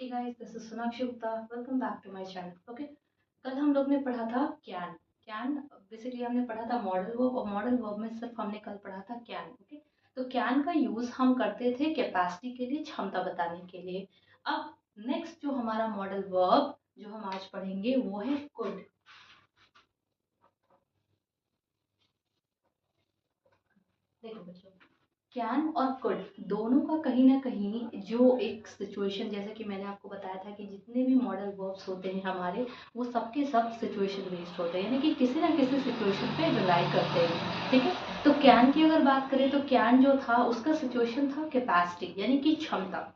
Hey guys, this is Sonakshi Gupta. Welcome back to my channel. Okay, कल हम लोग ने पढ़ा था कैन। कैन बेसिकली हमने पढ़ा था मॉडल वर्ब, और मॉडल वर्ब में सिर्फ हमने कल पढ़ा था कैन। ओके, तो कैन का यूज हम करते थे कैपेसिटी के लिए, क्षमता बताने के लिए। अब नेक्स्ट जो हमारा मॉडल वर्ब जो हम आज पढ़ेंगे वो है कुड। देखो बच्चों, कैन और कुड दोनों का कहीं ना कहीं जो एक सिचुएशन, जैसे कि मैंने आपको बताया था कि जितने भी मॉडल वर्ब्स होते हैं हमारे, वो सबके सब सिचुएशन बेस्ड होते हैं, यानी कि किसी ना किसी सिचुएशन पे रिलाई करते हैं। ठीक है, तो कैन की अगर बात करें तो कैन जो था उसका सिचुएशन था कैपेसिटी, यानी कि क्षमता।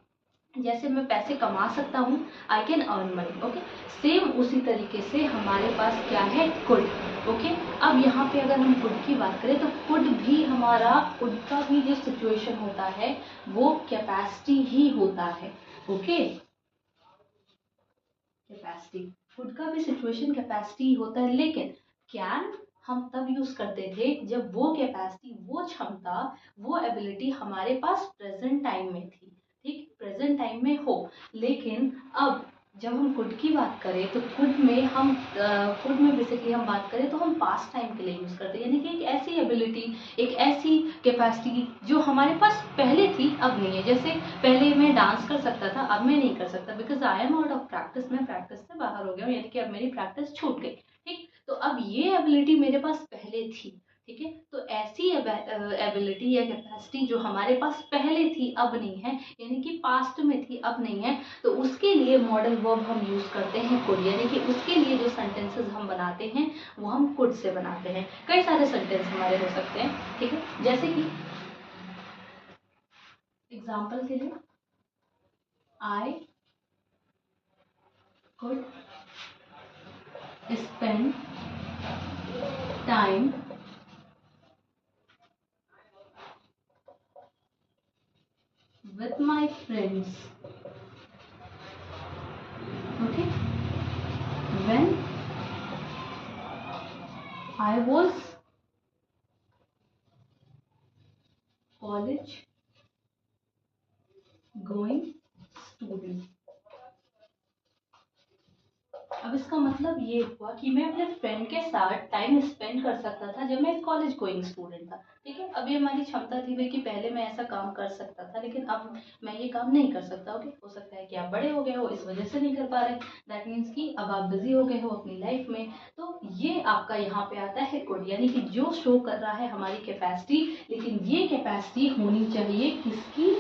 जैसे मैं पैसे कमा सकता हूँ, I can earn money. Okay, same उसी तरीके से हमारे पास क्या है, कुड। ओके, अब यहाँ पे अगर हम कुड की बात करें तो कुड भी हमारा, कुड का भी जो सिचुएशन होता है वो कैपेसिटी ही होता है। ओके, कैपेसिटी, कुड का भी सिचुएशन कैपेसिटी होता है, लेकिन कैन हम तब यूज करते थे जब वो कैपेसिटी, वो क्षमता, वो एबिलिटी हमारे पास प्रेजेंट टाइम में थी। ठीक, प्रेजेंट टाइम में हो। लेकिन अब जब हम कुड की बात करें तो कुड में बेसिकली हम बात करें तो हम पास्ट टाइम के लिए यूज करते हैं, यानी कि एक ऐसी एबिलिटी, एक ऐसी कैपेसिटी जो हमारे पास पहले थी अब नहीं है। जैसे पहले मैं डांस कर सकता था, अब मैं नहीं कर सकता, because I am out of practice. मैं प्रैक्टिस से बाहर हो गया हूँ, यानी कि अब मेरी प्रैक्टिस छूट गई। ठीक, तो अब ये एबिलिटी मेरे पास पहले थी। ठीक है, तो ऐसी एबिलिटी या कैपेसिटी जो हमारे पास पहले थी अब नहीं है, यानी कि पास्ट में थी अब नहीं है, तो उसके लिए मॉडल वर्ब हम यूज करते हैं कुड, यानी कि उसके लिए जो सेंटेंसेस हम बनाते हैं वो हम कुड से बनाते हैं। कई सारे सेंटेंस हमारे हो सकते हैं। ठीक है, जैसे कि एग्जाम्पल के लिए, आई could spend time with my friends, okay, when I was college going student। अब इसका मतलब ये हुआ कि मैं अपने फ्रेंड के साथ टाइम स्पेंड कर सकता था जब मैं कॉलेज गोइंग स्टूडेंट था। ठीक है, अभी हमारी क्षमता थी भाई कि पहले मैं ऐसा काम कर सकता था, लेकिन अब मैं ये काम नहीं कर सकता। ओके, हो सकता है कि आप बड़े हो गए हो, इस वजह से नहीं कर पा रहे। दैट मीन्स कि अब आप बिजी हो गए हो अपनी लाइफ में। तो ये आपका यहाँ पे आता है कुड, यानी कि जो शो कर रहा है हमारी कैपेसिटी, लेकिन ये कैपेसिटी होनी चाहिए किसकी,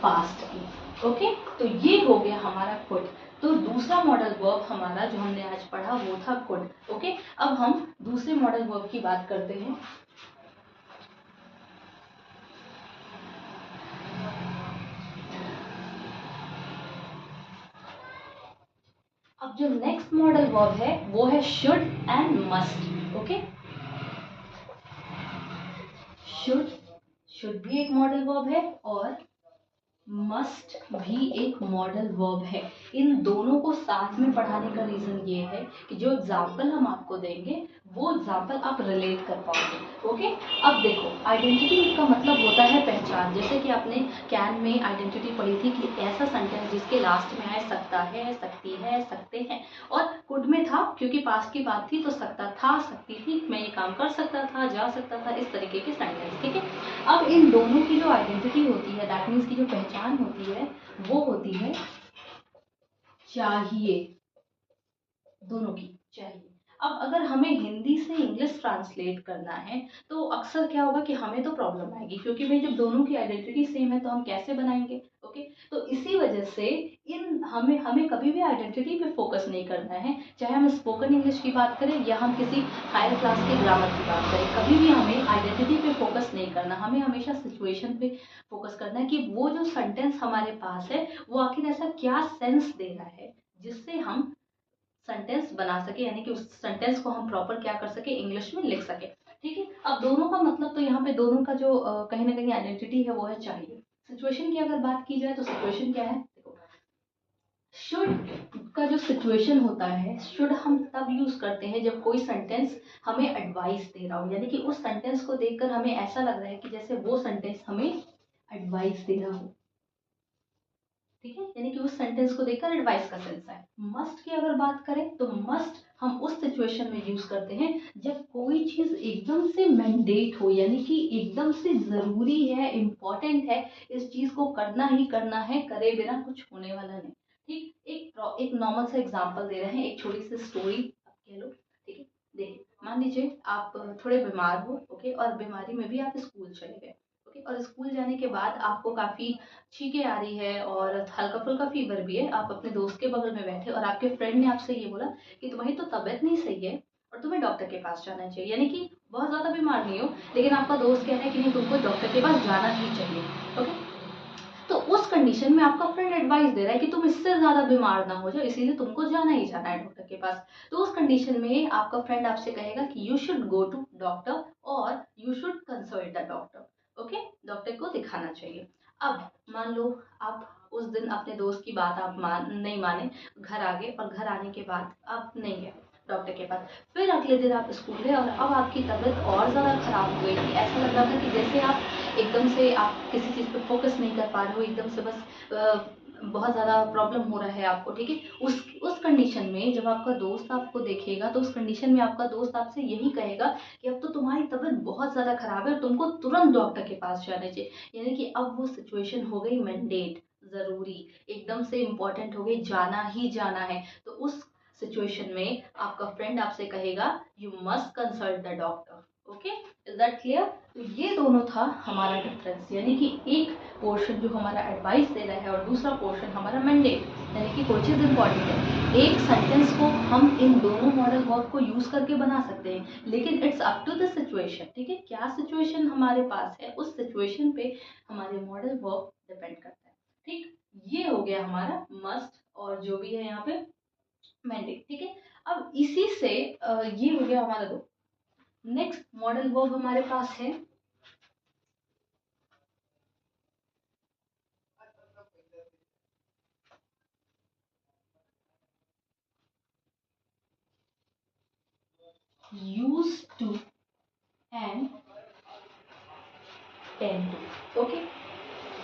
पास्ट की। ओके, तो ये हो गया हमारा कुड। तो दूसरा मॉडल वर्ब हमारा जो हमने आज पढ़ा वो था कुड। ओके, अब हम दूसरे मॉडल वर्ब की बात करते हैं। अब जो नेक्स्ट मॉडल वर्ब है वो है should and must. Okay, should, should भी एक मॉडल वर्ब है और मस्ट भी एक मॉडल वर्ब है। इन दोनों को साथ में पढ़ाने का रीजन ये है कि जो एग्जाम्पल हम आपको देंगे वो एग्जाम्पल आप रिलेट कर पाओगे। ओके, अब देखो, आइडेंटिटी का मतलब होता है पहचान। जैसे कि आपने कैन में आइडेंटिटी पढ़ी थी कि ऐसा सेंटेंस जिसके लास्ट में आए सकता है, सकती है, सकते हैं। और कुड में था क्योंकि पास्ट की बात थी तो सकता था, सकती थी, मैं ये काम कर सकता था, जा सकता था, इस तरीके के सेंटेंस। ठीक है, अब इन दोनों की जो आइडेंटिटी होती है, दैट मीन्स की जो पहचान होती है वो होती है चाहिए। दोनों की चाहिए। अब अगर हमें हिंदी से इंग्लिश ट्रांसलेट करना है तो अक्सर क्या होगा कि हमें तो प्रॉब्लम आएगी, क्योंकि भाई जब दोनों की आइडेंटिटी सेम है तो हम कैसे बनाएंगे। ओके, तो इसी वजह से इन हमें हमें कभी भी आइडेंटिटी पे फोकस नहीं करना है, चाहे हम स्पोकन इंग्लिश की बात करें या हम किसी हायर क्लास के ग्रामर की बात करें। कभी भी हमें आइडेंटिटी पे फोकस नहीं करना, हमें हमेशा सिचुएशन पे फोकस करना है कि वो जो सेंटेंस हमारे पास है वो आखिर ऐसा क्या सेंस दे रहा है जिससे हम सेंटेंस बना सके, यानी कि उस सेंटेंस को हम प्रॉपर क्या कर सके, इंग्लिश में लिख सके। ठीक है, अब दोनों का मतलब तो यहाँ पे दोनों का जो कहीं ना कहीं आइडेंटिटी है वो है चाहिए। सिचुएशन की अगर बात की जाए तो सिचुएशन क्या है, देखो, शुड का जो सिचुएशन होता है, शुड हम तब यूज करते हैं जब कोई सेंटेंस हमें एडवाइस दे रहा हो, यानी कि उस सेंटेंस को देखकर हमें ऐसा लग रहा है कि जैसे वो सेंटेंस हमें एडवाइस दे रहा हो। ठीक है, यानी कि उस सेंटेंस को देखकर एडवाइस का सेंस है। मस्ट की अगर बात करें तो मस्ट हम उस सिचुएशन में यूज करते हैं जब कोई चीज एकदम से मैंडेट हो, यानी कि एकदम से जरूरी है, इम्पोर्टेंट है, इस चीज को करना ही करना है, करे बिना कुछ होने वाला नहीं। ठीक, एक नॉर्मल सा एग्जांपल दे रहे हैं, एक छोटी सी स्टोरी आप कह लो। ठीक है, देखिए मान लीजिए आप थोड़े बीमार हो, ओके, और बीमारी में भी आप स्कूल चले गए, ओके, और स्कूल जाने के बाद आपको काफी छींके आ रही है और हल्का फुल्का फीवर भी है, आप अपने दोस्त के बगल में बैठे और आपके फ्रेंड ने आपसे ये बोला कि तुम्हारी तो तबीयत नहीं सही है और तुम्हें डॉक्टर के पास जाना चाहिए, यानी कि बहुत ज्यादा बीमार नहीं हो, लेकिन आपका दोस्त कह रहा है कि नहीं तुमको डॉक्टर के पास जाना ही चाहिए, ओके। तो उस कंडीशन में आपका फ्रेंड एडवाइस दे रहा है कि तुम इससे ज्यादा बीमार ना हो जाओ, इसीलिए तुमको जाना ही जाना है डॉक्टर के पास। तो उस कंडीशन में आपका फ्रेंड आपसे कहेगा कि you should go to doctor और you should consult the doctor, okay, doctor को दिखाना चाहिए। अब मान लो आप उस दिन अपने दोस्त की बात आप नहीं माने, घर आ गए और घर आने के बाद आप नहीं गए डॉक्टर के पास। फिर अगले दिन आप स्कूल गए और अब आपकी तबीयत और ज़्यादा खराब हो गई थी, ऐसा लग रहा था कि जैसे आप एकदम से आप किसी चीज़ पे फोकस नहीं कर पा रहे हो, एकदम से बस बहुत ज़्यादा प्रॉब्लम हो रहा है आपको, ठीक है। उस कंडीशन में जब आपका दोस्त आपको देखेगा तो उस कंडीशन में आपका दोस्त आपसे यही कहेगा कि अब तो तुम्हारी तबीयत बहुत ज़्यादा खराब है और तुमको तुरंत डॉक्टर के पास जाना चाहिए, यानी कि अब वो सिचुएशन हो गई मैंडेट, जरूरी, एकदम से इम्पोर्टेंट हो गई, जाना ही जाना है। तो उस सिचुएशन में आपका फ्रेंड आपसे कहेगा you must consult the doctor, okay, is that clear. तो ये दोनों था हमारा डिफरेंस, यानी कि एक पोर्शन जो हमारा एडवाइस दे रहा है और दूसरा पोर्शन हमारा मैंडेट, यानी कि कोई चीज इंपॉर्टेंट है। एक सेंटेंस को हम इन दोनों मॉडल वर्ब को यूज करके बना सकते हैं, लेकिन it's up to the situation, ठीक है, क्या सिचुएशन हमारे पास है उस सिचुएशन पे हमारे मॉडल वर्ब डिपेंड करता है। ठीक, ये हो गया हमारा मस्ट और जो भी है यहाँ पे मैंडेट, ठीक है। अब इसी से ये हो गया हमारा दो। नेक्स्ट मॉडल वर्ब हमारे पास है use to and tend to, okay.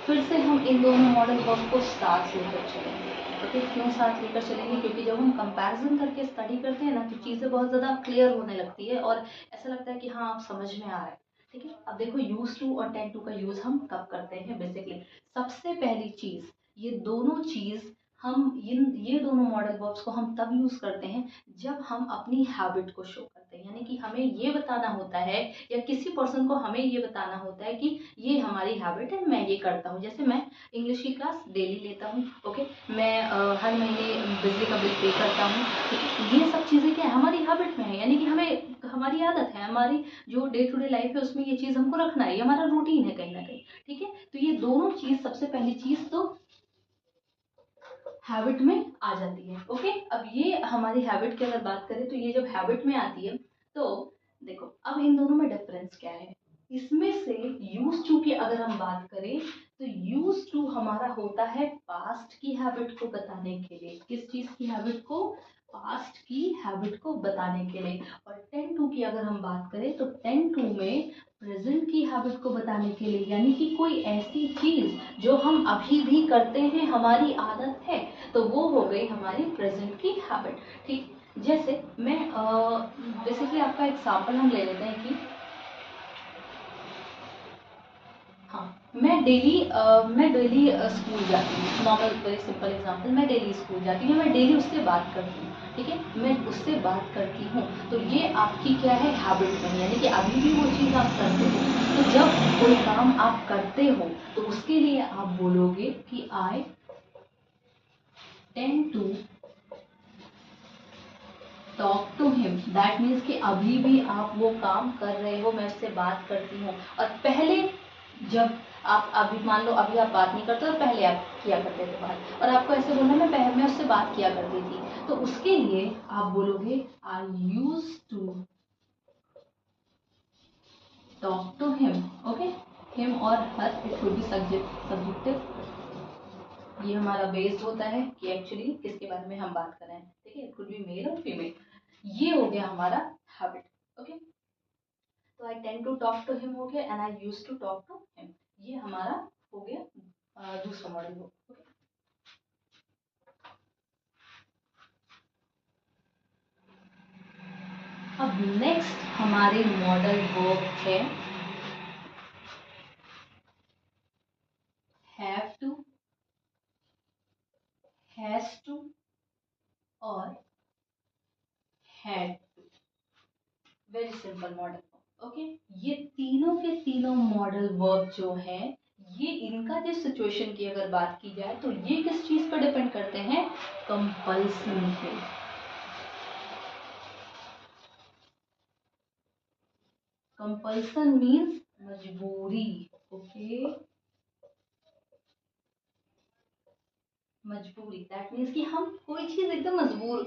फिर से हम इन दोनों मॉडल वर्ब को साथ लेकर चलेंगे, ओके। क्यों साथ लेकर चलेंगे, क्योंकि जब हम कंपैरिजन करके स्टडी करते हैं ना तो चीज़ें बहुत ज़्यादा क्लियर होने लगती है और ऐसा लगता है कि हाँ आप समझ में आ रहा है, ठीक है। अब देखो यूज टू और टेंड टू का यूज हम कब करते हैं, बेसिकली सबसे पहली चीज, ये दोनों चीज हम ये दोनों मॉडल वर्ब्स को हम तब यूज करते हैं जब हम अपनी हैबिट को शो करते हैं, यानी कि हमें ये बताना होता है या किसी पर्सन को हमें ये बताना होता है कि ये हमारी हैबिट है, मैं ये करता हूँ। जैसे मैं इंग्लिश की क्लास डेली लेता हूँ, ओके, मैं हर महीने बिजली का बिल पे करता हूँ, ठीक है। ये सब चीज़ें क्या है, हमारी हैबिट में है, यानी कि हमें हमारी आदत है, हमारी जो डे टू डे लाइफ है उसमें ये चीज़ हमको रखना है, ये हमारा रूटीन है कहीं ना कहीं, ठीक है। तो ये दोनों चीज़, सबसे पहली चीज़ तो हैबिट में आ जाती है, ओके। अब ये हमारी हैबिट की अगर बात करें तो ये जब हैबिट में आती है तो देखो अब इन दोनों में डिफरेंस क्या है। इसमें से यूज टू की अगर हम बात करें तो यूज टू हमारा होता है पास्ट की हैबिट को बताने के लिए, किस चीज की हैबिट को, पास्ट की हैबिट को बताने के लिए। और टेन टू की अगर हम बात करें तो टेन टू में प्रेजेंट की हैबिट को बताने के लिए, यानी कि कोई ऐसी चीज जो हम अभी भी करते हैं, हमारी आदत है, तो वो हो गई हमारी प्रेजेंट की हैबिट, ठीक। जैसे मैं बेसिकली आपका एग्जांपल हम ले लेते हैं कि हाँ, मैं डेली स्कूल जाती हूँ, नॉर्मल वेरी सिंपल एग्जांपल, मैं डेली स्कूल जाती हूँ, मैं डेली उससे बात करती हूँ, ठीक है, मैं उससे बात करती हूँ। तो ये आपकी क्या है, हैबिट में, यानी कि अभी भी वो चीज़ आप करते हो। तो जब कोई काम आप करते हो तो उसके लिए आप बोलोगे कि I tend to talk to him, that means कि अभी भी आप वो काम कर रहे हो, मैं उससे बात करती हूँ। और पहले जब आप अभी मान लो अभी आप बात नहीं करते और पहले आप किया करते थे बात, और आपको ऐसे बोलना मैं उससे बात किया करती थी, तो उसके लिए आप बोलोगे I use to talk to him, okay. Him और her, it will be subjective, ये हमारा बेस्ड होता है कि एक्चुअली किसके बारे में हम बात कर रहे हैं, ठीक है, इट कुड बी मेल और फीमेल। ये हो गया हमारा हैबिट, ओके। तो I tend to talk to him हो गया and I use to talk to him, ये हमारा हो गया दूसरा मॉडल हो, ओके। अब नेक्स्ट हमारे मॉडल वर्ब है हैव टू, हैज टू और had to. Very simple modal verb. Okay, ये तीनों के तीनों मॉडल वर्ब जो है, ये इनका जिस सिचुएशन की अगर बात की जाए तो ये किस चीज पर डिपेंड करते हैं? कंपल्सन पे। कंपल्सन मीन्स मजबूरी। ओके, मजबूरी दैट मीन्स कि हम कोई चीज एकदम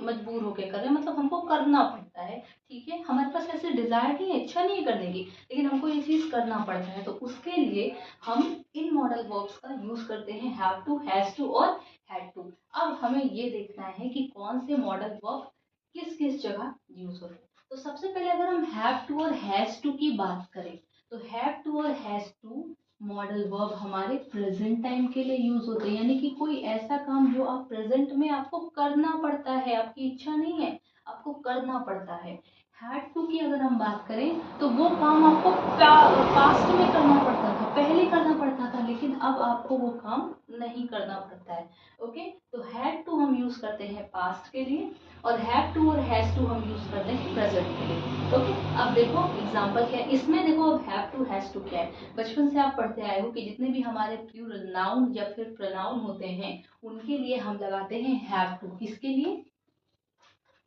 मजबूर होके कर रहे हैं, मतलब हमको करना पड़ता है। ठीक है, हमारे पास ऐसे डिजायर नहीं है, इच्छा नहीं है करने की, लेकिन हमको ये चीज करना पड़ता है, तो उसके लिए हम इन मॉडल वर्ब्स का यूज करते हैं हैव टू, हैज टू और हैड टू। अब हमें ये देखना है कि कौन से मॉडल वर्ब किस किस जगह यूज होते हैं। तो सबसे पहले अगर हम हैव टू और हैज टू की बात करें, तो हैव टू और हैज टू मॉडल वर्ब हमारे प्रेजेंट टाइम के लिए यूज होते हैं, यानी कि कोई ऐसा काम जो आप प्रेजेंट में आपको करना पड़ता है, आपकी इच्छा नहीं है, आपको करना पड़ता है। हैड टू की अगर हम बात करें तो वो काम आपको पास्ट में करना पड़ता था, पहले करना पड़ता था, लेकिन अब आपको वो काम नहीं करना पड़ता है। ओके, तो हैड टू हम यूज करते हैं पास्ट के लिए, और हैव टू और हैज टू हम यूज करते हैं प्रेजेंट के लिए। ओके, अब देखो एग्जांपल क्या है इसमें। देखो अब हैव टू हैज टू क्या है, बचपन से आप पढ़ते आए हो कि जितने भी हमारे प्लूरल नाउन या फिर प्रोनाउन होते हैं उनके लिए हम लगाते हैं हैव टू। किसके लिए?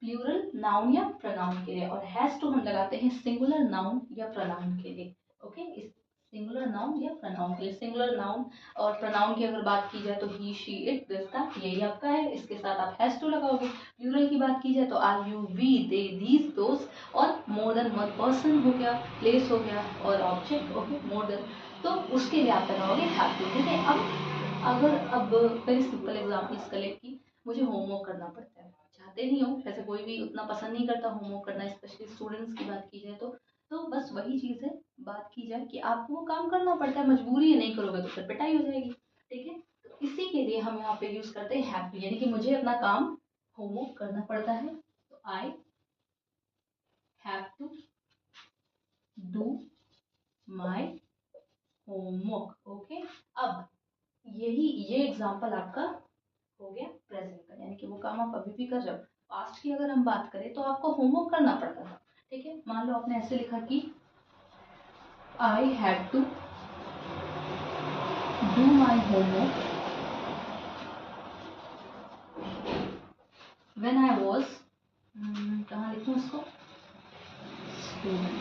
प्लूरल नाउन या प्रोनाउन के लिए। और हैज टू हम लगाते हैं सिंगुलर नाउन या प्रोनाउन के लिए। ओके, इस सिंगुलर नाउन या प्रोनाउन के लिए। सिंगुलर नाउन और प्रोनाउन की अगर बात की जाए तो ही, शी, इट, दिस, दैट, यही आपका है, इसके साथ आप हैज टू लगाओगे। प्लूरल की बात की जाए तो are, you, we, they, these, those, और मोर देन वन पर्सन हो गया, प्लेस हो गया और ऑब्जेक्ट। ओके, मोर देन, तो उसके लिए आप लगाओगे हैव टू। ठीक है, अब वेरी सिंपल एग्जाम्पल्स कलेक्ट की। मुझे होमवर्क करना पड़ता है, चाहते नहीं हो, ऐसे कोई भी उतना पसंद नहीं करता होमवर्क करना, स्पेशली स्टूडेंट्स की बात की जाए तो बस वही चीज़ है, बात की जाए कि आपको वो काम करना पड़ता है, मजबूरी है, नहीं करोगे तो फिर पिटाई हो जाएगी। ठीक है, तो इसी के लिए हम यहाँ पे यूज करते हैं हैव टू, यानी कि मुझे अपना काम होमवर्क करना पड़ता है, तो I have to do my homework. Okay, अब ये एग्जाम्पल आपका हो गया प्रेजेंट का, यानी कि वो काम आप अभी भी कर रहे हो। पास्ट की अगर हम बात करें तो आपको होमवर्क करना पड़ता था। ठीक है, मान लो आपने ऐसे लिखा कि I had to do my homework when I was, कहाँ लिखूं इसको, स्टूडेंट।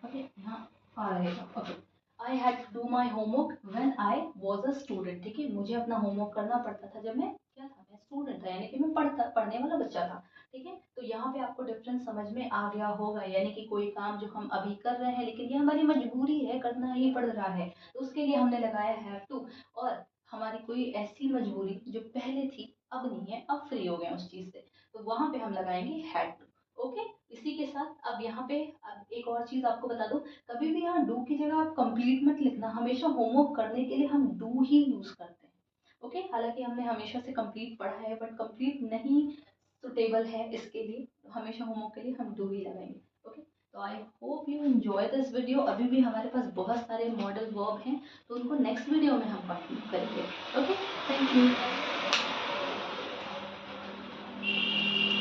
ओके, यहाँ आ रहेगा। Okay, I had to do my homework when I was a student. ठीक है, मुझे अपना होमवर्क करना पड़ता था जब मैं क्या था, मैं स्टूडेंट था, यानी कि मैं पढ़ने वाला बच्चा था। ठीक है, तो यहाँ पे आपको डिफरेंस समझ में आ गया होगा, यानी कि कोई काम जो हम अभी कर रहे हैं लेकिन ये हमारी मजबूरी है, करना ही पड़ रहा है, तो उसके लिए हमने लगाया हैव टू। और हमारी कोई ऐसी मजबूरी जो पहले थी अब नहीं है, अब फ्री हो गए उस चीज से, तो वहां पे हम लगाएंगे हैड टू। ओके, इसी के साथ अब यहाँ पे अब एक और चीज आपको बता दूं, कभी भी यहाँ डू की जगह आप कंप्लीट मत लिखना, हमेशा होमवर्क करने के लिए हम डू ही यूज करते हैं। ओके, हालांकि हमने हमेशा से कंप्लीट पढ़ा है बट कंप्लीट नहीं सुटेबल है इसके लिए, तो हमेशा होमवर्क के लिए हम डू ही लगाएंगे। ओके, तो I hope you enjoy this video. अभी भी हमारे पास बहुत सारे मॉडल वर्ब हैं, तो उनको नेक्स्ट वीडियो में हम कंटिन्यू करेंगे। Okay, thank you.